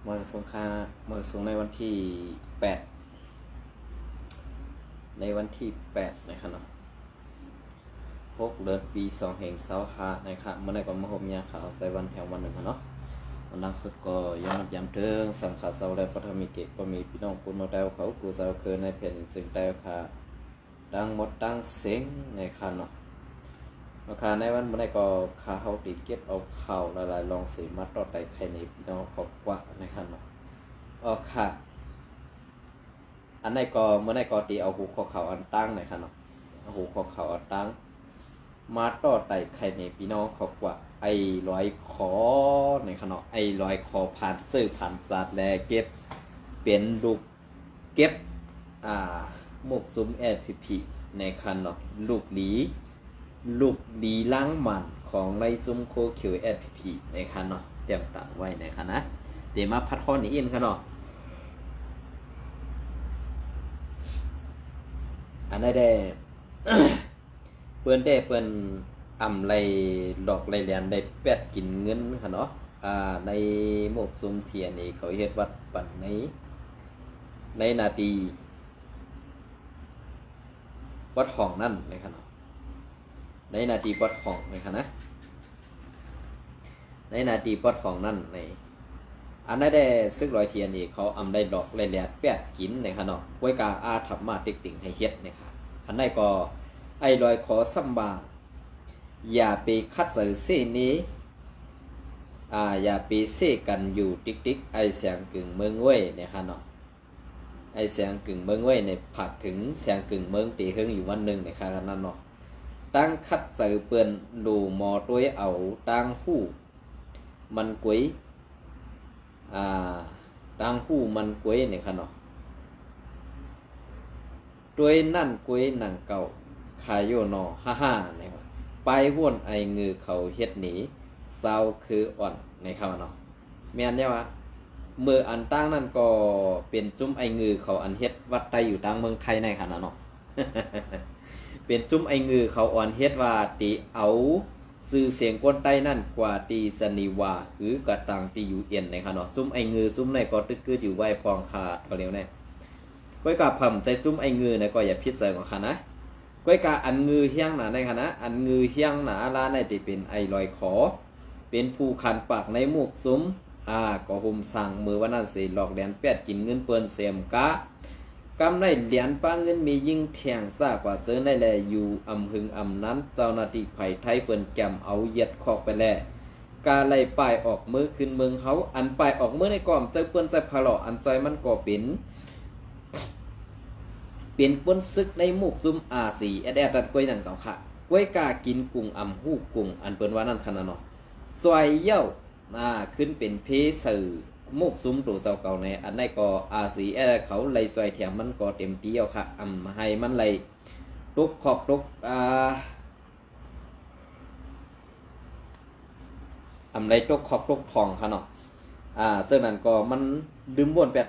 มรสุมค่ามรสุมในวันที่8นะครับเนาะ6เดือนปี2แห่งเสาร์ค่ะนะครับเมื่อไหร่ก็มาพบยาข่าวใส่วันแถววันหนึ่งเนาะวันล่าสุดก็ย้อนย้ำเถิงสังขารเสาร์และปฐมีเกตก็มีพี่น้องคุณมาได้เขากูเสาร์คืนในแผ่นซึ่งได้ค่ะดังหมดดังเสียงในคันเนาะราคาในวันเมื่อไหร่ก็ขาเขาติดเก็บเอาข่าวหลายๆลองสีมัดต่อใจใครในพี่น้องขอบกว่าในคันเนาะค่ะอันไหนก็เมื่อไหร่ก็ตีเอาหูข้อเขาอันตั้งในคันเนาะหูข้อเขาอันตั้งมาต่อไต่ไข่ในพี่น้องขอบกว่าไอ้ร้อยคอในขณะไอ้ร้อยคอผ่านซื้อผ่านศาสตร์แลเก็บเป็นลูกเก็บหมกซุ้มแอดพีในคันเนาะลูกหลีล้างมันของไรซุ้มโคเขียวแอดพีในคันเนาะเตรียมตั้งไว้ในคันนะเดี๋ยวมาพัดข้อนี้อินคันเนาะอันได้ เปิ้นอ่ำไรดอกไรเหรียญได้แปดกินเงินค่ะเนาะในหมกซุ้มเทียนนี่เขาเฮ็ดวัดปั่นในนาทีวัดห้องนั่นเลยค่ะเนาะในนาทีวัดห้องเลยค่ะนะในนาทีวัดห้องนั่นในอันนั้นได้ซึ่งรอยเทียนนี่เขาอ่ำได้ดอกไรเหรียญแปดกินเลยค่ะเนาะไว้กาอาทับมาติ๊กติ่งให้เฮ็ดเนี่ยค่ะอันนั้นก็ไอ้รอยขอซัมบาอย่าไปคัดเจอเส้นนี้อย่าไปเส้กันอยู่ติ๊กไอเสียงกึ่งเมืองเว่ยเนี่ยค่ะเนาะไอเสียงกึ่งเมืองเว่ยในผักถึงเสียงกึ่งเมืองตีเฮงอยู่วันหนึ่งเนี่ยค่ะนั่นเนาะตั้งคัดเจอเปื่อนดูหมอตัวเอาตั้งหู้มันกุ้ยตั้งหู้มันกุ้ยเนี่ยค่ะเนาะตัวนั่นกุ้ยหนังเก่าคายโยนอฮ่าเนี่ยไปว่นไอเงือเขาเฮ็ดหนีเศร้าคืออ่อนในคำเนาะแม่นเนี่ยว่าเมื่ออันตั้งนั่นก็เป็นจุ้มไอเงือเขาอันเฮ็ดวัดไตอยู่ทางเมืองไทยในขณะเนาะ เป็นจุ้มไอเงือเขาอ่อนเฮ็ดว่าตีเอาซื้อเสียงก้นไตนั่นกว่าตีสนิวาหรือกระตังตีอยู่เอียนในขณะจุ้มไอเงือจุ้มในก็ตึกคืออยู่ไว้พองขาดก็เร็วแน่ก้อยกับผมใจจุ้มไอเงือในก็อย่าพิจารณาค่ะนะก้อยกาอันงือเฮียงหนาในคณะอันงือเฮียงหนาลาในที่เป็นไอลอยขอเป็นผู้คันปากในหมวกซุ้มก็หุมสั่งมือวันนั้นสิหลอกเหรียญแปดกินเงินเปิ้นเสียมกะกำได้เหรียญป้าเงินมียิ่งแทงซากว่าเสื้อในแลอยู่อำหึงอำนั้นเจ้าหน้าที่ไผ่ไทยเปิ้นแกมเอาเย็ดคอกไปแล้วกาไล่ป้ายออกมือขึ้นเมืองเขาอันป้ายออกมือในกล่อมเจ้าเปิ้นใส่พะหล่ออันซอยมันก็เป็นปนซึกในหมู่ซุมสีแอดดันกล้วยนั่นเก่าค่ะกล้วยกากินกุ้งอำหู้กุ้งอันเปิ้นว่านั่นขนาดเนาะซอยเย้าขึ้นเป็นเพสื่อมุกซุมตัวเจ้าเก่าในอันนั้นก็สีแอดเขาไล่ซอยแถมมันก็เต็มที่เอาค่ะให้มันไล่ตุกขอบตุกไล่ตุกขอบตุกทองค่ะเนาะซึ่งนั้นก็มันดึงบ่วนแปด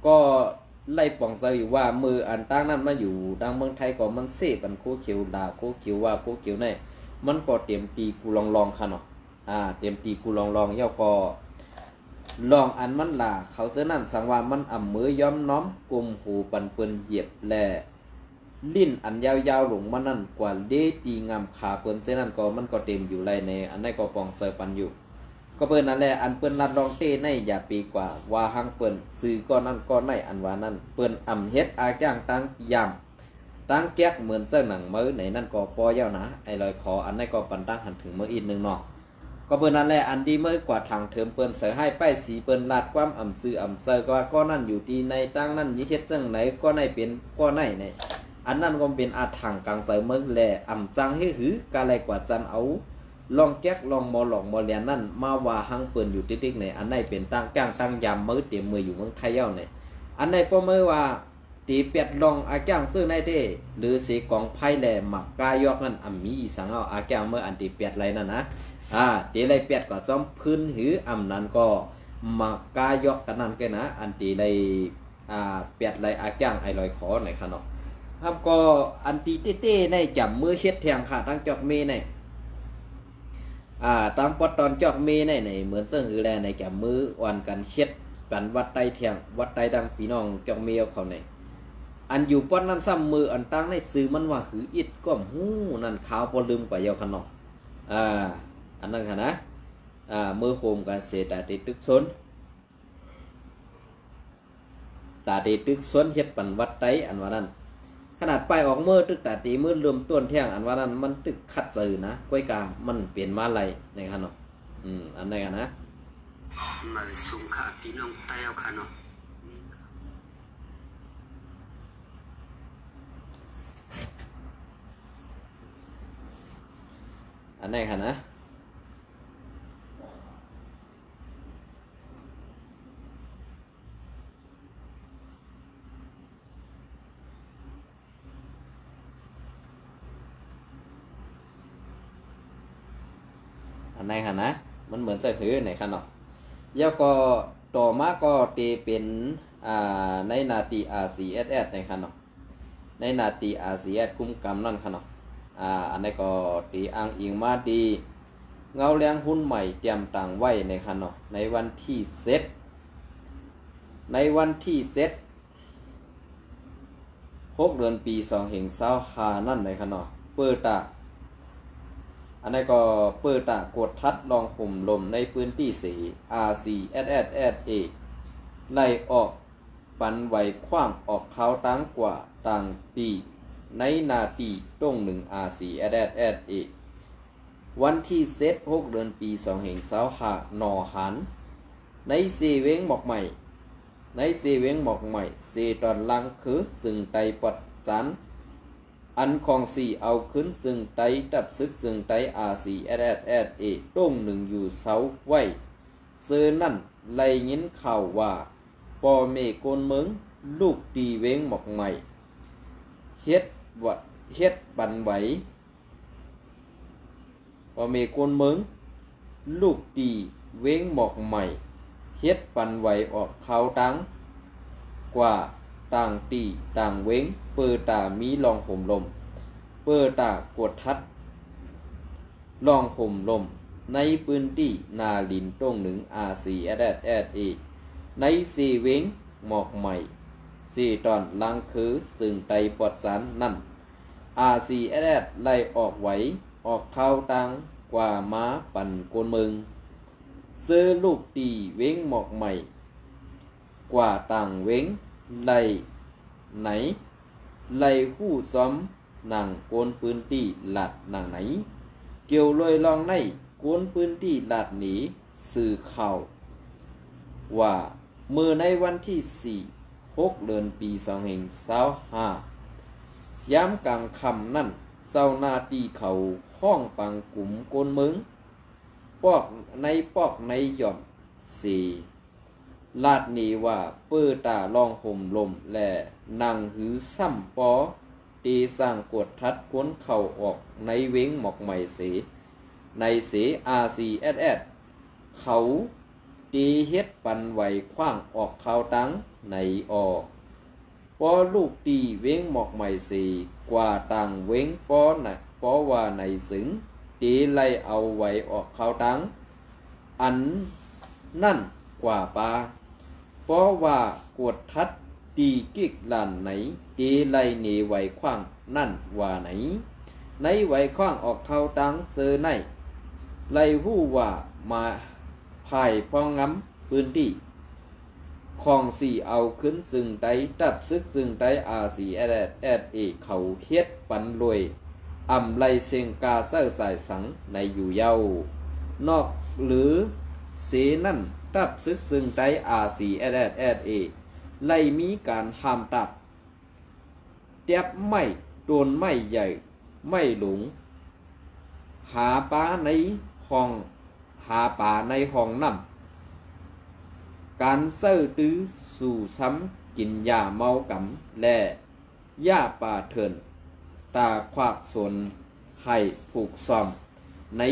ก็ไล่ปองใจอยู่ว่ามืออันตั้งนั้นมาอยู่ดังเมืองไทยก็มันเสพอันโคเขียวด่าโคเขียวว่าโคเขียวในมันก็เตรียมตีกูลองค่ะเนาะเตรียมตีกูลองเย้าก็ลองอันมันล่ะเขาเสื้อนั่นสังว่ามันมือย้อมน้อมกลุ่มหูปันเปิ้นเหยียบแลลิ้นอันยาวๆหลงมันนั่นกว่าเดตีงามขาเปิ้นเสื้อนั่นก็มันก็เต็มอยู่ไรในอันนั้นก็ปองเซอปันอยู่ก็เปิ้นนั่นแหละอันเปิ้นนัดลองเต้ในอย่าปีกว่าว่าหังเปิ้นซื้อก้อนนั่นก้อนในอันว่านั่นเปิ้นเฮ็ดจ้างตั้งยำตั้งแก๊กเหมือนเสื้อหนังมือไหนนั่นก็ปอยาวนะไอ้ลอยคออันนั้นก็ปันตั้งหันถึงมืออีกนึงเนาะก็เปิ้นนั่นแหละอันดีมือกว่าทางเถิมเปิ้นเสือให้ป้ายสีเปิ้นลาดความซื้อเซอก็ว่าก้อนนั่นอยู่ที่ในตั้งนั่นยี่เฮ็ดจังไหนก้อนในเป็นก้อนในเนี่ยอันนั้นก็เป็นทางกลางเสือมือแหละจังให้หือกาไรกว่าจันเอาลองแก๊กลองมอหลอกมอเลียนนั่นมาว่าหังเปิ้นอยู่ติ๊กๆเนี่ยอันไหนเป็นตั้งก้างตั้งยามมือเต็มมืออยู่เมืองไทยเย้าเนี่ยอันไหนป้อมือว่าตีเปียดลองจ้างซื้อในเด้หรือสีกองไพ่แหล่หมักกายอกนั่นมีอีสังเอาจ้างเมื่ออันตีเปียดไรนั่นนะตีไรเปียดก็จอมพื้นหือนั้นก็หมักกายอกกันนั่นแกนะอันตีไรเปียดไรจ้างไอลอยขอในขนมครับก็อันตีเต้ในจับมือเช็ดแทงขาตั้งจอกเมในตามปอดตอนจอกเมในเหมือนเสื่อหือแลในจับมือวันกันเช็ด ปันวัดไตเทียงวัดไตดังพี่น้องจองเมียวเขาในอันอยู่ป้อนนั้นซ้ำมืออันตั้งในซื้อมันว่าหืออิดก้อมหูนั่นขาวพอลืมกว่าเยาขนอกอันนั้นค่ะนะมือโฮมกันเสตาติตึกซนตาติตึกซนเฮ็ดปันวัดไตอันว่านั้นขนาดไปออกมือตึกตาตีมือเริ่มต้นเที่ยงอันว่านั้นมันตึกคัดซื่อนะก้อยกามันเปลี่ยนมาไหลในค่ะเนาะอันนั้นกันนะมาส่งขาพี่น้องไตเอาค่ะเนาะอันนี้ค่ะนะอันนี้ค่ะนะมันเหมือนจะคือไหนค่ะเนาะแล้วก็ต่อมาก็ตีเป็นในนาตี RCSS ในค่ะเนาะในนาตี RCS คุ้มกำนั่นค่ะเนาะอันนี้ก็ตีอ้างอิงมาดีเงาแรงหุ้นใหม่เตรียมต่างไว้ในค่ะเนาะในวันที่เซต6 เดือนปี2525นั่นในค่ะเนาะเปิดตาอันนี้ก็เปิดตากดทัดลองห่มลมในพื้นที่สี RCSSA ไล่ออกปันไหวคว้างออกเขาตั้งกว่าต่างปีในนาทีต้ง1 RCSSA วันที่เซต6 เดือนปี2525นอหันในเซเวงหมอกใหม่เซตอนลังคือซึ่งไตปดจันอันของสี่เอาขึ้นซึ่งไตดับซึกซึ่งไต RCSSA ต้ง1อยู่เสาไว้เซอนั่นไล่ยินข่าวว่าปอเมโกนเมืองลูกตีเวงหมอกใหม่เฮ็ดบันไหวปอเมโกนเมืองลูกตีเวงหมอกใหม่เฮ็ดปันไหวออกเขาตังกว่าต่างตีต่างเวงเปิดตามีลองห่มลมเปิดตากดทัดลองห่มลมในพื้นที่นาลินต้ง1 RCSSA ในสีเวงหมอกใหม่สีตอนลังคือซึ่งไตปอดสันนั่น RCSS ไล่ออกไหวออกเข้าตังกว่าม้าปั่นโกนมึงซื้อลูกตีเวงหมอกใหม่กว่าต่างเวงไล่ไหนไล่หู้ซ้อมหนังโกนพื้นที่หลัดหนังไหนเกี่ยวลอยลองในโกนพื้นที่หลัดหนีสื่อข่าวว่าเมื่อในวันที่6 เดือนปี2525ย้ำกลางคำนั่นเจ้าหน้าที่เขาห้องปังกลุ่มโกนมึงปอกในหย่อมสีลาดนี้ว่าเปิดตาลองห่มลมและนางหือซ้ำปอตีสร้างกดทัดค้นเข่าออกในเว้งหมอกใหม่เสในเส RCSS เขาตีเฮ็ดปันไหวคว้างออกเขาตั้งในออกปอลูกตีเว้งหมอกใหม่เสกว่าต่างเว้งปอว่าในสึงตีไล่เอาไว้ออกเขาตั้งอันนั่นกว่าปาเพราะว่ากดทัดตีกิกลานไหนตีไล่หนีไหวคว้างนั่นว่าไหนในไหวคว้างออกเข้าตังเซอในไล่หู้ว่ามาภายพองง้ำพื้นที่ของสี่เอาขึ้นซึ่งไตดับซึกซึ่งไต RCSSA เขาเฮ็ดปันรวยอำไลเซงกาเซอร์สายสังในอยู่เย้านอกหรือเสนั่นดับซึกซึ่งไต RCSSA ไล่มีการห้ามตับเตียบไม่โดนไม่ใหญ่ไม่หลงหาปลาในห้องน้ำการเสื้อตื้อสู่ซ้ำกินยาเมากำและย่าป่าเถินตาควักสนให้ผูกซ่อมใน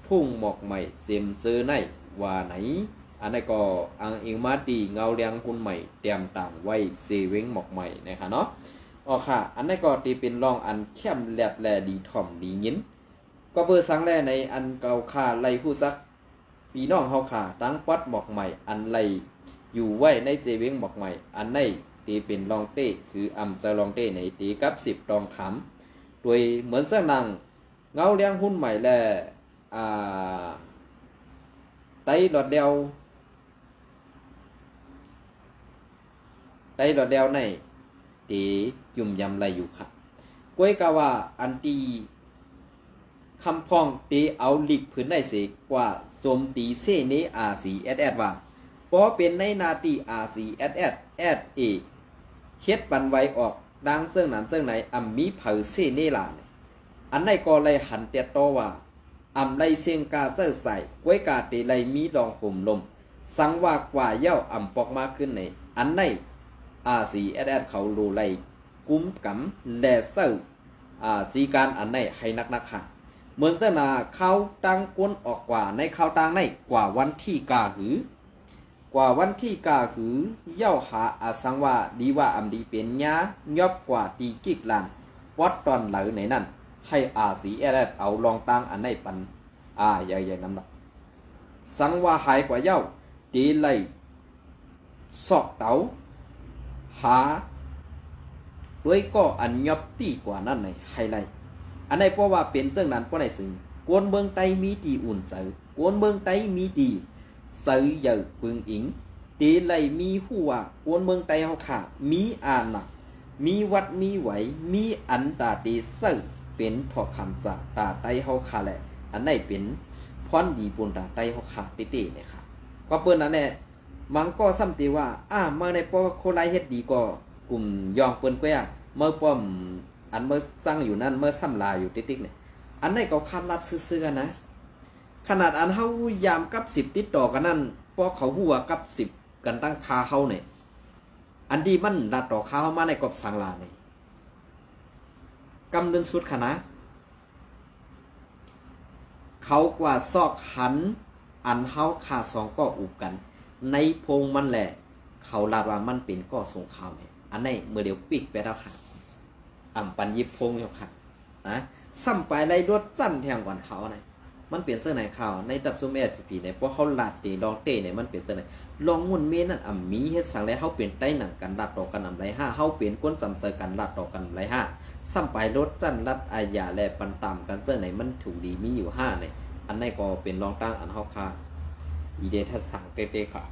ทุ่งหมอกใหม่เสียมซื้อในว่าไหนอันนี้ก็อังอิงมาดีเงาเลียงคุณใหม่เตรียมต่างไว้เซเวงหมอกใหม่นะคะเนาะอ๋อค่ะอันนี้ก็ตีเป็นรองอันเข้มแหลบแลดีถ่อมดียินก็เบอร์สังแลในอันเก่าค่าไล่ผู้ซักปีน้องเฮาค่ะตั้งปัดหมอกใหม่อันไล่ อยู่ไว้ในเซเวงบอกใหม่อันในตีเป็นลองเต้คืออำจะลองเต้ในตีกับ10รองขำโดยเหมือนเสื้อนังเงาเลี้ยงหุ้นใหม่แลไตหลอดเดียวในตียุ่มยำไรอยู่ครับก้วยกาว่าอันตีคำพองตีเอาหลีกพื้นได้เสียกว่าโจมตีเซเนRCSS ว่าเพราะเป็นในนาตี RCSS SA เฮ็ดปันไว้ออกดังเสื่องนั้นเสื่องไหนมีเผาเซเนล่ะอันในก็เลยหันเตียโตว่าไรเสียงกาเจอใส่ก้วยกาตีไรมีดองห่มลมสังว่ากว่าเย้าปอกมากขึ้นในอันในRCSS เขารูไรกุ้มกำแลเซอร์สีการอันในให้นักค่ะเหมือนจะนาเขาตั้งก้นออกกว่าในเขาตั้งในกว่าวันที่กาหือกว่าวันที่กาหือเย้าหาสังว่าดีว่าดีเป็นญายอบกว่าตีกิกลานวัดตอนเหลือในนั้นให้RCSSเอาลองตั้งอันในปันใหญ่ๆน้ำหนักสังว่าหายกว่าเย้าตีเลยสอกเต๋าหาด้วยก็อันยอบตีกว่านั้นในไฮไลท์อันในเพราะว่าเป็นเรื่องนั้นเพราะในซึ่งกวนเมืองไตมีดีอุ่นเสือกวนเมืองไตมีดีเสือเยอะปึงอิงตีไหลมีหัวกวนเมืองไตเขาขามีอาหนักมีวัดมีไหวมีอันตาตีเสือเป็นถอคำจากตาไตเขาขาแหละอันในเป็นพรดีบนตาไตเขาขาติๆเนี่ยค่ะก็เปิ้นนั่นแหละมันก็ซ้ำตีว่าเมื่อในปอโคไลเฮ็ดดีก็กลุ่มยองเปิ้นเก้เมื่อป้อมอันเมื่อสร้างอยู่นั่นเมื่อซ้ำลาอยู่ติ๊กๆเนี่ยอันนี้ก็คาดลัดซื่อๆนะขนาดอันเฮายามกับ10ติดต่อกันนั่นพอเขาหัวกับ10กันตั้งคาเฮาเนี่ยอันดีมันลัดต่อคาเฮามาในกบสังลาเนี่ยกำเดินสุดขนาดเขากว่าซอกหันอันเฮาคา2ก็อุบกันในพงมันแหละเขาลาดว่ามันเป็นก่อสงครามเนี่ยอันนี้เมื่อเดี๋ยวปิกไปแล้วค่ะปันยิบพงอยู่ค่ะนะซ้ำไปไล่รถสั้นแทงก่อนเขาเนี่ยมันเปลี่ยนเสื้อไหนเขาในดับซุ่มแอดผีเนี่ยเพราะเขาลาดตีลองเต้เนี่ยมันเปลี่ยนเสื้อไหนลองมุ่นเมนั่นมีเฮ็ดสั่งแล้วเขาเปลี่ยนใต้หนังกันลาดต่อกันไร5เขาเปลี่ยนก้นสำเสกันลาดต่อกันไร5ซ้ำไปรถสั้นรัดอาญาและปันต่ำกันเสื้อไหนมันถูกดีมีอยู่5เนี่ยอันนี้ก็เป็นรองตั้งอันเขาค่าอีเดทัศสั่งเต้ๆค่ะ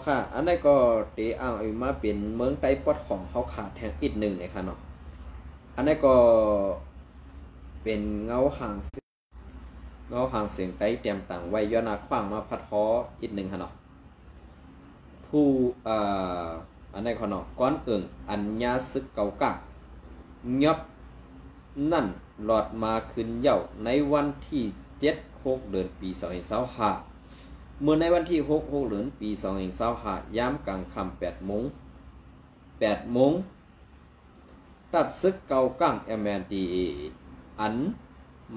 ค่ะอันนี้ก็ตีเอามาเป็นเมืองไต้ปอดของเขาขาดแทงอีกหนึ่งเนี่ยค่ะเนาะอันนี้ก็เป็นเงาห่างเสียงไต้เตรียมต่างไว้ย้อนขว้างมาพัดฮ้ออีกหนึ่งค่ะเนาะผู้อันนี้ค่ะเนาะก้อนอัญญาซึกเก่ากักยบนั่นหลอดมาขึ้นเย่าในวันที่7-6 เดือนปี2025เมื่อในวันที่6 เดือนปี2025ยามกลางค่ำ8 โมงตับซึกเก่ากั้ง MNDAA อัน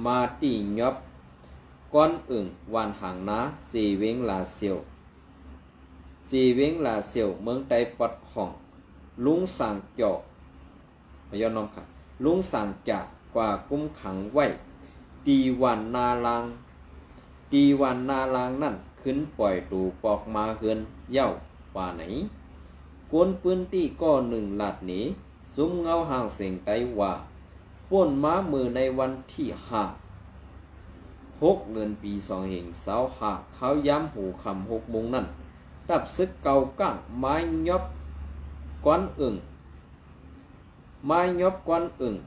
มาตียบก้อนวันหางนาสีเวงลาเซียวเมืองไต้ปอดของลุงสังเจาะมาย้อนน้องค่ะลุงสังจากกว่ากุ้มขังไว้ดีวันนาลางนั่นขึ้นปล่อยตูปอกมาเฮือนเย้าว่าไหนกวนปืนตีก็1 ลาดหนีซุ้มเงาห่างเสียงไต้ว่าป่นม้ามือในวันที่6 เดือนปี2025เขาย้ำหูคำ6 โมงนั่นตับซึกเก่าก้างไม้ยบก้อน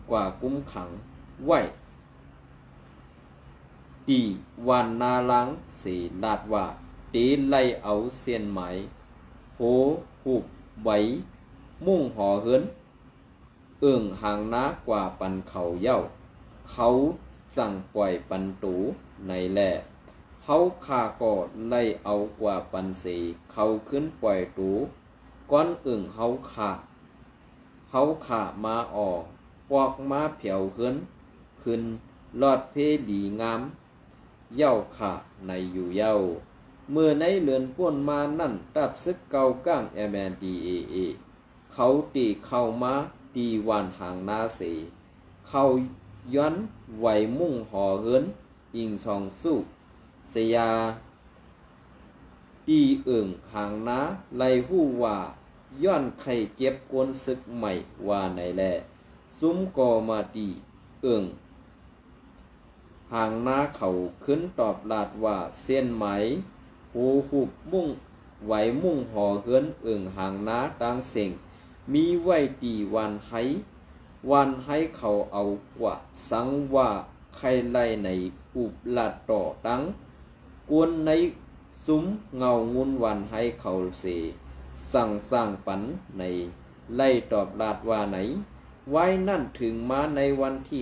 กว่ากุ้มขังไว้ตีวันนาลังสีลาดว่าตีไล่เอาเสียนไหมโหหูบไว้มุ่งห่อเฮือนห่างน้ากว่าปันเขาเย้าเขาสั่งปล่อยปันตูในแหล่เขาขาก่อไล่เอากว่าปันสีเขาขึ้นปล่อยตูก้อนเขาขามาออกปอกมาเผียวเฮือนขึ้นลอดเพดีงามเย้าขาในอยู่เย้าเมื่อในเลือนป่วนมานั่นตับซึกเก่าก้าง MNDAA เขาตีเข้ามาตีวันหางนาเสเขาย้อนไหวมุ่งหอเฮินอิงสองสู้เสียตีเอิ่งหางนาไล่หู้ว่าย้อนไข่เก็บกวนศึกใหม่ว่าในแลซุ้มก่อมาตีเอิ่งหางนาเขาขึ้นตอบลาดว่าเส้นไหมหูหุบมุ่งไหวมุ่งหอเฮินเอิ่งหางนาตังเสียงมีไว้ตีวันให้เขาเอากว่าสังว่าใครไล่ในอุบลาดต่อตังกวนในซุ้มเงางุนวันให้เขาเสสั่งสร้างปันในไล่ตอบลาดว่าไหนไว้นั่นถึงมาในวันที่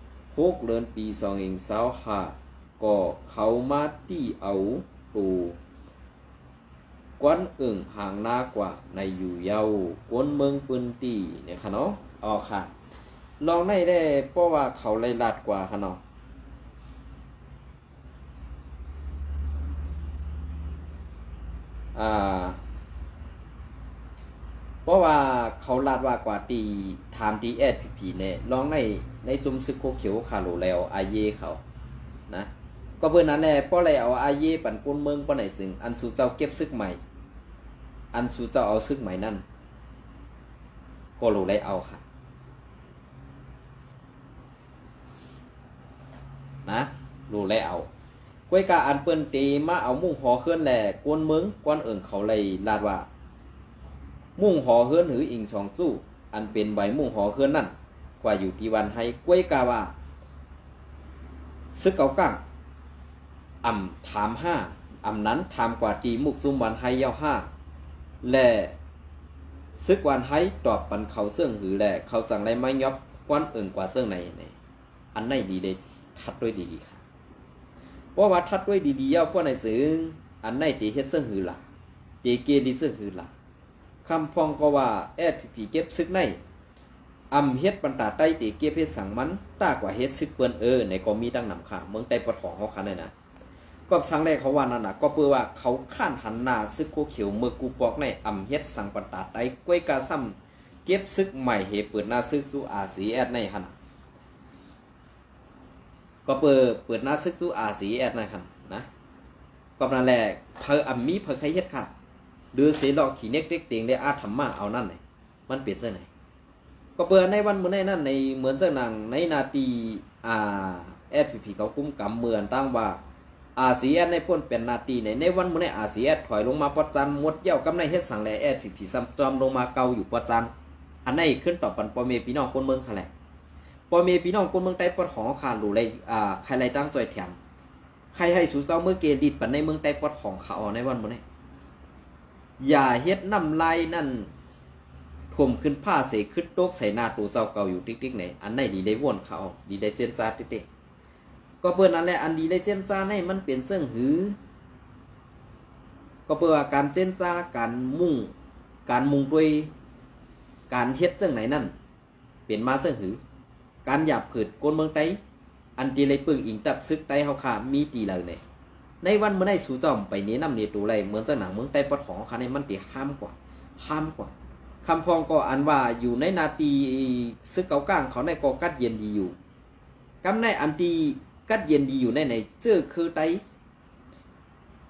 6 เดือนปี2525ก็เขามาตี้เอาตูกวนเอิ่งห่างหน้ากว่าในอยู่เยาวกวนเมืองปืนตีเนี่ยค่ะเนาะอ๋อค่ะลองได้เพราะว่าเขาไล่ลาดกว่าค่ะเนาะเพราะว่าเขาลาดว่ากว่าตีถามตีผีเนี่ยลองในจุมซึกโคเขียวขาโหลแล้วอาเยเขานะก็เพื่อนนั้นแหละเพราะอะไรเอาอาเยปั่นก้นเมืองป้อไหนซึ่งอันสูเจ้าเก็บซึกใหม่อันสูเจ้าเอาซึกใหม่นั่นก็โหลเลยเอาค่ะนะโหลเลยเอาก้วยกาอันเปิ้นตีมาเอามุ่งหอเคลื่อนแหล่ก้นเมืองก้อนเอิ่งเขาเลยลาดว่ามุ่งหอเฮือนหรืออิงสองสู้อันเป็นใบมุ่งหอเฮือนนั่นกว่าอยู่ที่วันให้กล้วยกาว่าซึกเก่าก้างถามนั้นถามกว่าตีมุกซุมวันให้เย้าและซึกวันให้ตอบปันเขาเสื่องหือแหละเขาสั่งได้ไม่ยอบกวนเอิ่งกว่าเสื่องในอันไหนดีเลยทัดด้วยดีๆค่ะเพราะว่าทัดด้วยดีๆเย้าพวกในซึ่งอันไหนตีเฮ็ดเสื่องหือล่ะตีเกลีเสื่องหือล่ะคำพองก็ว่าผีเก็บซึกในเฮ็ดปันตาใต้ตีเก็บเฮ็ดสั่งมันตากว่าเฮ็ดซึกเปิ้นในก็มีตั้งนำค่ะเมืองใต้ปะของเขาคันนะก็สั่งแรกเขาว่านั่นน่ะก็เพื่อว่าเขาข้านหันหน้าซึกโคเขียวเมื่อกูปอกในเฮ็ดสั่งปันตาใต้กล้วยกาซ้ำเก็บซึกใหม่เหเปิดหน้าซึกสู่อาสีแอดในหั่นก็เปิดหน้าซึกสู่อาสีแอดในหั่นนะก็นั่นแหละเพอมีเพอใครเฮ็ดค่ะดูเสียดอกขี่เน็กเด็กเตียงได้อาธรรมะเอานั่นไหนมันเปลี่ยนเส้นไหนก็เปิดในวันเมื่อในนั่นในเหมือนเส้นหนังในนาทีผีเขาคุ้มกำเมือนตั้งว่าสีแอดในพ่นเป็นนาทีในวันเมื่อในสีแอดถอยลงมาปอดจันมดเย้ากำในเฮ็ดสั่งแหล่ผีซ้ำจอมลงมาเกาอยู่ปอดจันอันไหนขึ้นต่อปันปอเมพี่น้องคนเมืองค่ะแหละปอเมพี่น้องคนเมืองใต้ปอดของขาดหลูเลยใครไรตั้งจอยแถมใครให้สู่เจ้าเมื่อเกดิดปันในเมืองใต้ปอดของเขาในวันเมื่อในอย่าเฮ็ดน้ำลายนั่นถ่วมขึ้นผ้าเสกขึ้นโต๊ะใส่หน้าตัวเจ้าเก่าอยู่ติ๊กๆไหนอันไหนดีได้วนเขาดีได้เจนซาติ๊กๆก็เปิดนั่นแหละอันดีได้เจนซาให้มันเปลี่ยนเสื่องหือก็เปิดการเจนซาการมุ่งด้วยการเฮ็ดเสื่องไหนนั่นเปลี่ยนมาเสื่องหือการหยาบผืดโกนเมืองไตอันดีเลยปึ่งอิงตับซึกไตเฮาขามีตีเลยเนี่ยในวันเมื่อได้สู่จอมไปนี้นำเนตูไรเหมือนสนามเมืองใต้ปอดของคันในมันตีห้ามกว่าคำพองก็อันว่าอยู่ในนาทีซึกเก่าก้างเขาในก็กัดเย็นดีอยู่กำในอันตีกัดเย็นดีอยู่ในเจอคือไต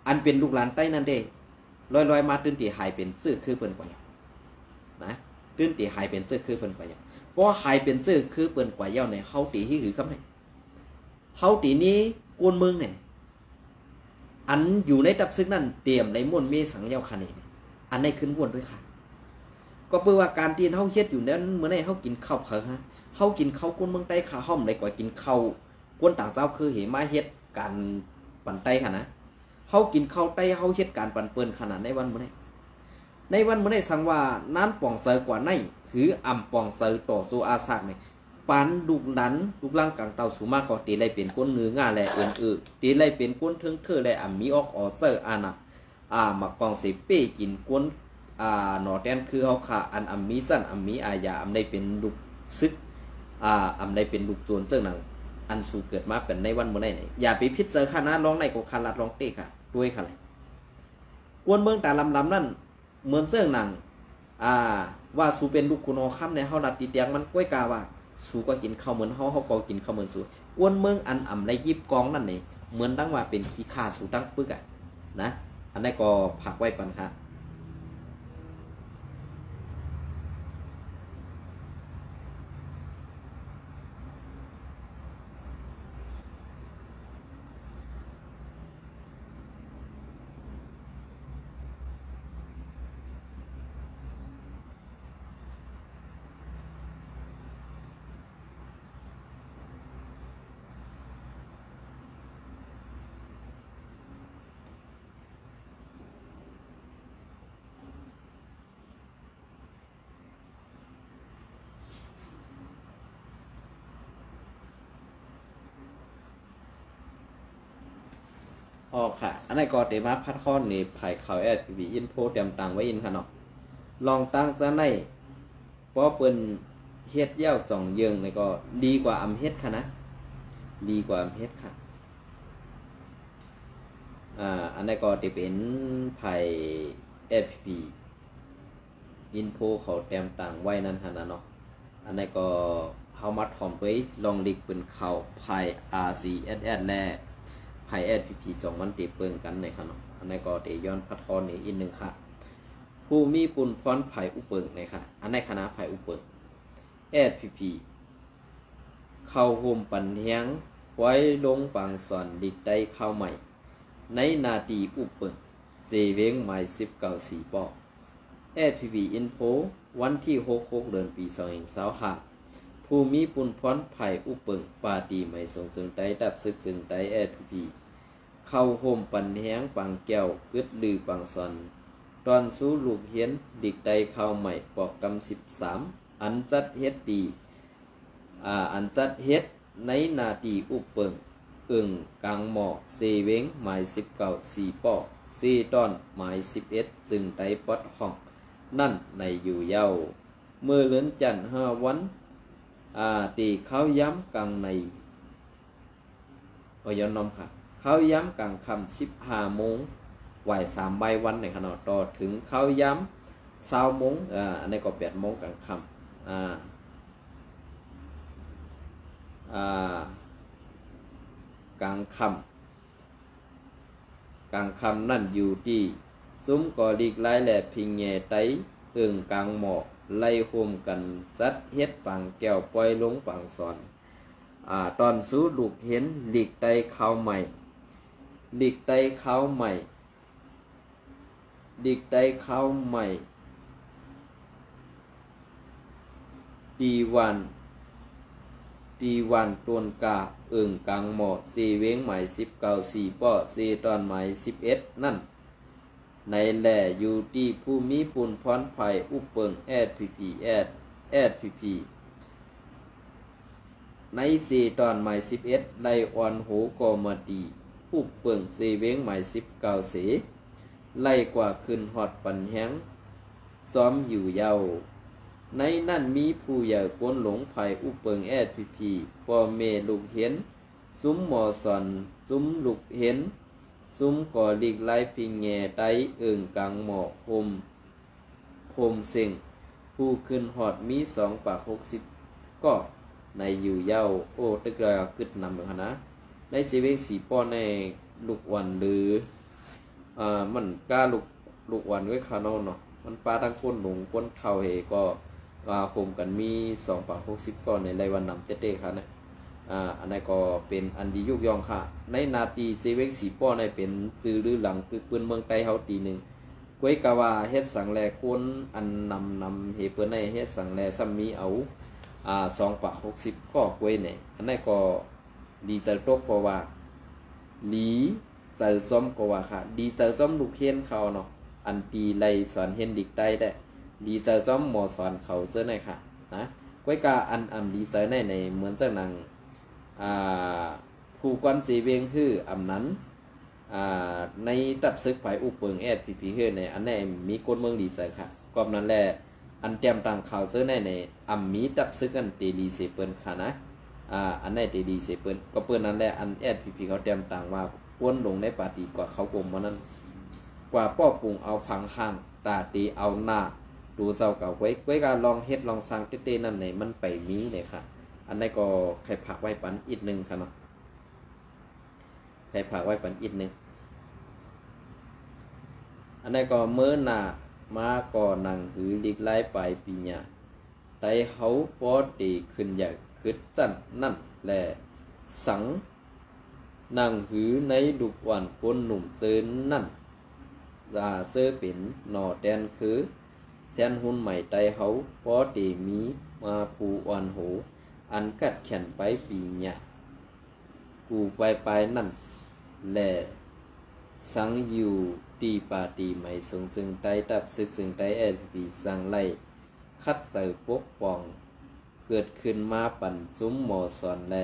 อันเป็นลูกหลานไตนั่นเด้ลอยมาตื่นตีหายเป็นเจอคือเปิ้นกว่านะตื่นตีหายเป็นเจอคือเปิ้นกว่าเพราะหายเป็นเจอคือเปิ้นกว่าเย้าในเฮาตีที่หือกำในเฮาตีนี้กวนเมืองเนี่ยอันอยู่ในตับซึกนั่นเตรียมในม่วนเมสังเยาคันนี่อันในขึ้นวนด้วยค่ะก็เพื่อว่าการที่เฮาเฮ็ดอยู่นั้นเมื่อไหร่เฮากินข้าวเผาฮะเฮากินข้าวก้นเมืองใต้ขาห้อมได้กว่ากินข้าวก้นต่างเจ้าคือเหมาเฮ็ดการปั่นไต้ค่ะนะเฮากินข้าวใต้เฮาเฮ็ดการปั่นเปิ้นขนาดในวันเมื่อไหร่สั่งว่านั้นป่องเซอกว่าในคือป่องเซอต่อสู่อาสาในปานลูกดันลูกล่างกลางเตาสูมาก็ตีไล่เป็นก้นเนื้องาและตีไล่เป็นก้นเทิงเธอและมีออกออเซอร์มากองเสเป้กินก้นหนอแตนคือเฮาขาอันมีสั้นมีอาญาได้เป็นลูกซึกได้เป็นลูกโจรเจ้าหนังอันสู่เกิดมาเป็นในวันเมื่อไหร่อย่าไปพิจารณาร้องในก็คันลัดร้องเต้ค่ะด้วยค่ะเลยกวนเมืองแต่ลำนั่นเหมือนเจ้าหนัง ว่าสูเป็นลูกคุณอค่ำในเฮานัดติเตียงมันก้วยกาว่าสูก็กินข้าวเหมือนเฮาก็กินข้าวเหมือนสูอ้วนเมืองอันอ่ำไรยิบกองนั่นนี่เหมือนตั้งว่าเป็นขี้ข่าสูตั้งปึกนะอันนี้ก็ผักไว้ปันค่ะอ๋อค่ะอันนี้ก็เตมาพัดข้อนี่ไผ่เขาแอดวีอินโพเตรียมตังไว้อินค่ะเนาะลองตั้งซะในเพราะเปิ้นเฮ็ดเย้า2เยิงนี่ก็ดีกว่าอำเฮ็ดค่ะนะดีกว่าอำเฮ็ดค่ะอันนี้ก็จะเป็นไผ่ FP อินโพเขาเตรียมตังไว้นั่นค่ะนะเนาะอันนี้ก็เฮามัดของไว้ลองลิกเป็นเขาไผ่ RCSS แลไผ่ SPP 2มันติเปิงกันในค่ะเนาะอันนี้ก็เตย้อนพัดทอนนี่อีกนึงค่ะผู้มีปุนพรไผ่อุเปิงในค่ะอันในคณะไผ่อุเปิง SPP เข้าโฮมปันเฮียงไว้ลงปังสอนดิดได้เข้าใหม่ในนาทีอุเปิงเซเวงหมาย19.4 ปอ SPP Info วันที่6เดือนปี2025ผู้มีปุนพรไผ่อุเปิงปาตีไม่ส่งจึงได้ดับซึกจึงได้ SPP เข้าโฮมปันเฮียงปังแก้วกึดลือปังสอนตอนสู้ลูกเฮียนดิกได้เข้าใหม่ปอกกำ13อันจัดเฮ็ดดีอันจัดเฮ็ดในนาทีอุเปิงกลางหมอกเซเวงหมาย19.4 ปอซีตอนหมาย11จึงได้ปอดห้องนั่นในอยู่เย้าเมื่อเลือนจันทร์5 วันตีเขาย้ำกลางในย้อนนอมค่ะเขาย้ำกลางคำ15 โมงไหว3 ใบวันในขณะต่อถึงเขาย้ำ20 โมงอันนี้ก็8 โมงกลางคำกลางคำนั่นอยู่ที่ซุ้มก่อลีกไล่แหล่พิงแง่ไตกลางหมอกไล่โฮมกันจัดเฮ็ดปังแก้วปล่อยลงปังสอนตอนสู้ลูกเห็นหลีกไตเข้าใหม่หลีกไตเข้าใหม่หลีกไตเข้าใหม่ตีวันต้นกากลางหมอกซีเว้งหมาย19.4 ปอซีตอนหมาย11นั่นในแหล่อยู่ที่ผู้มีปุนพรไผ่อุเปิง SPP ใน4ตอนหมาย11ไลออนโหกอมาดีอุเปิงซีเว้งหมาย19เสไล่กว่าขึ้นฮอดปันแฮงซ้อมอยู่เยาในนั่นมีผู้ใหญ่กวนหลงไผ่อุเปิง SPP ปอเมลูกเห็นซุ้มหมอสอนซุ้มลูกเห็นซุ้มก่อลีกไล่พิงแง่ไตกลางหมอกโฮมเซ็งผู้ขึ้นฮอดมี2.60 ก็ในอยู่เย้าโอ้ตึกรากึดนำอยู่นะในเซเว่น4 ป้อในลูกวันหรือมันกล้าลูกวันไว้คานอนเนาะมันปลาทั้งก้นหลงก้นเท่าเฮก็โฮมกันมี2.60 ก็ในรายวันนำเต้ๆค่ะนะอันนั้นก็เป็นอันดียุกยองค่ะในนาทีเซเว่น4 ป้อในเป็นจือหรือหลังคือปืนเมืองไต้เฮาตีหนึ่งก้วยกาวาเฮ็ดสังแลคนอันนำเฮเปิ้นในเฮ็ดสังแลซ้ำมีเอา2.60 ก็ก้วยเนี่ยอันนั้นก็ดีเซลตกเพราะว่าลีเซลซ้อมก็ว่าค่ะดีเซลซ้อมลูกเฮียนเขาเนาะอันตีไลสอนเฮียนดิกได้ได้ดีเซลซ้อมหมอสอนเขาเสื้อในค่ะนะก้วยกาอันดีเซลในเหมือนจังนังผู้กวนสีเวียงคืออำนั้นในตับซึกไผ่อุเปิง SPP คือในอันนี้มีกฎเมืองดีเซลค่ะกอบนั้นแหละอันเตรียมตังข่าวเสื้อในมีตับซึกกันตีดีเซเปิลค่ะนะอันนี้ตีดีเซเปิลก็เปิลนั้นแหละอัน SPP เขาเตรียมตังว่าอ้วนลงในปาตีกว่าเขากลมมานั้นกว่าป้อปุงเอาพังห่างตาตีเอาหน้า ดูเศร้าเก่าไว้การลองเฮ็ดลองสร้างเต้ๆนั่นไหนมันไปมีเนี่ยค่ะอันนี้ก็ใครผักไว้ปันอีกนึงค่ะเนาะใครผักไว้ปันอีกนึงอันนี้ก็เมื่อหน้ามาก่อนังหือลีกไล่ไปปีหญ้าไตเฮาปอดีขึ้นอยากขึ้นจันนั่นแลสังนังหือในดุกวันคนหนุ่มเซินนั่นเสื้อเป็นหน่อแดนคือแสนหุ่นใหม่ไตเฮาปอดีมีมาผูอ่อนโหอันกัดแขนไปปีหญ้ากูไปนั่นแลสังอยู่ตีปาตีไม่ทรงซึ่งไตตับซึกซึ่งไตปีสังไล่คัดใส่ปกป้องเกิดขึ้นมาปั่นซุ้มหมอสอนแล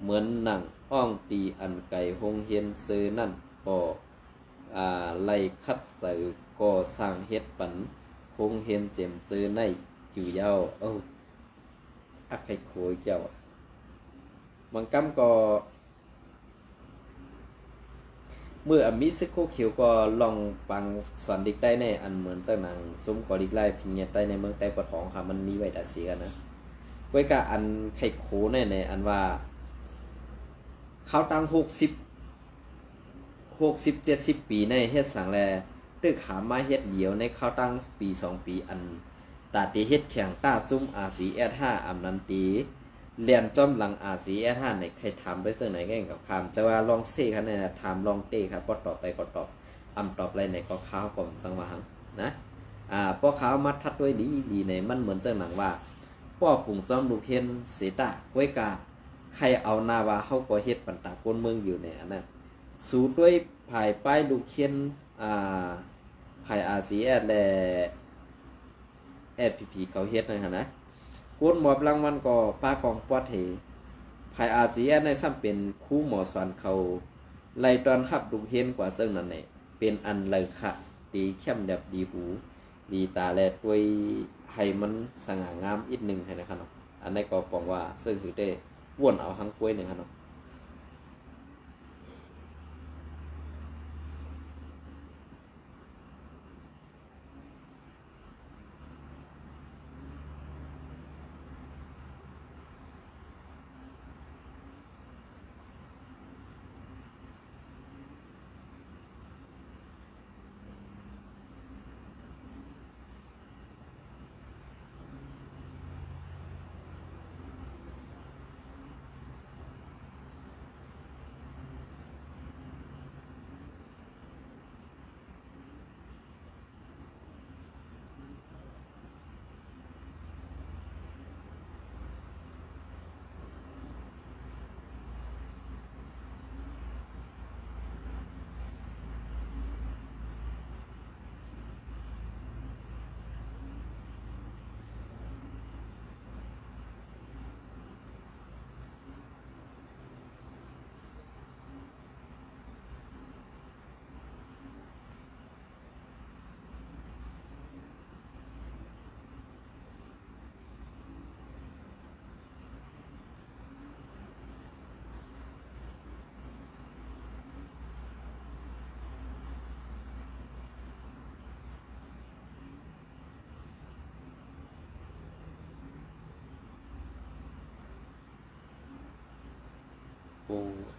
เหมือนหนังอ้องตีอันไก่หงเฮียนซื้อนั่นก็ไล่คัดใส่ก็สร้างเฮ็ดปั่นหงเฮียนเสียมซื้อในอยู่ยาวอักไข่โขยเจ้าบางกำก็เมื่อมิสโคเขียวก็ลองปังสอนดิกได้ในอันเหมือนจากหนังซุ้มกอดิกไล่พิญญาใต้ในเมืองใต้ปะทองค่ะมันมีไว้แต่เสียกันนะไว้กับอันไข่โขในอันว่าเขาตั้ง60-70 ปีในเฮ็ดสังแลตึกขามาเฮ็ดเหลียวในเขาตั้งปี2 ปีอันตาตีเฮ็ดแข่งต้าซุ้ม RCS5 อำนันตีเรียนจอมหลัง RCS5 ในใครถามไปซึ่งไหนแก่งกับคำจะว่าลองเซ่ครับเนี่ยถามลองเต้ครับก็ตอบไปก็ตอบตอบอะไรในก็ข้าวก่อนสังวาหังนะพอข้าวมาทัดด้วยดีในมันเหมือนเจ้าหนังว่าป้อปุ่งจอมลูกเฮ็นเสตาไว้กาใครเอาหน้าว่าเฮาก็เฮ็ดปันตาก้นเมืองอยู่ในอันนั้นสู้ด้วยภายป้ายลูกเฮ็นภาย RCS และ FPP เขาเฮ็ดนะก้นหมอบรางวัลก็ป้ากองปอดเทภาย RCS ในซ้ำเป็นคู่หมอสอนเขาไล่ตอนรับลูกเฮ็นกว่าซึ่งนั่นแหละเป็นอันเลยค่ะตีเข้มแบบดีหูดีตาแลด้วยให้มันสง่างามอีกนึงให้นะครับเนาะอันนี้ก็ปองว่าซึ่งคือได้ว่วนเอาหังกล้วยนึงครับเนาะ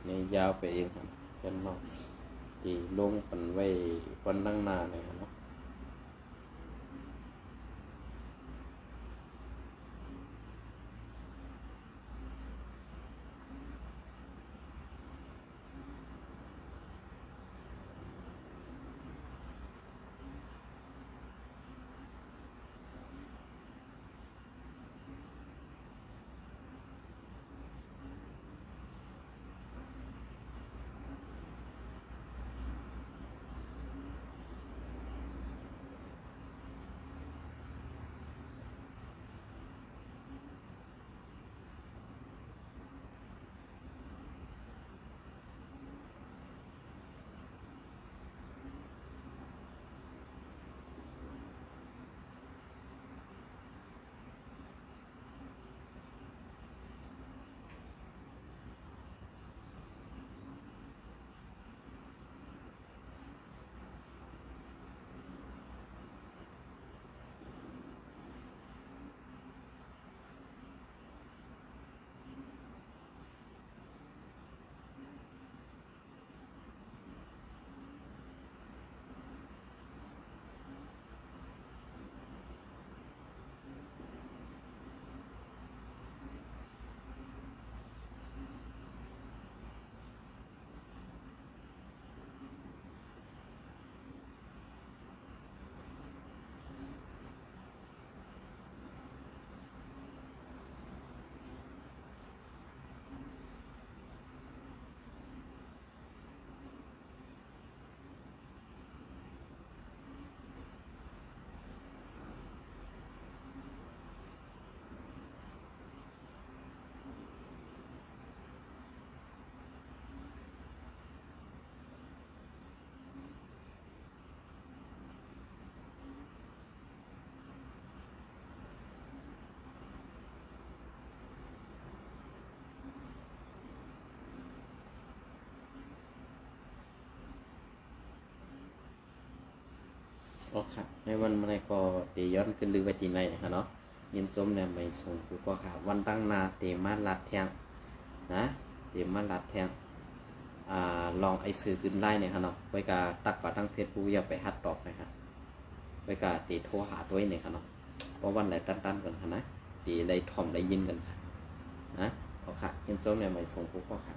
ในยาวไปเองครับเป็นเนาะที่ลงปันไว้วันนั่งหน้าเลยเนาะ อ๋อครับในวันมันก็เตย้อนขึ้นลือไปตีในนะครับเนาะยินจมเนี่ยไม่ส่งกูก็ค่ะวันตั้งนาเตมาลัดแทงนะเตมาลัดแทงลองไอสื่อจุนไล่เนี่ยครับเนาะไว้กาตักกว่าทั้งเพจผู้อย่าไปหัดตอบนะครับไว้กาตีโทรหาด้วยเนี่ยครับเนาะเพราะวันไหนตั้นๆกันค่ะนะตีได้ถ่อมได้ยินกันค่ะนะเอาค่ะยินจมเนี่ยไม่ส่งกูก็ค่ะ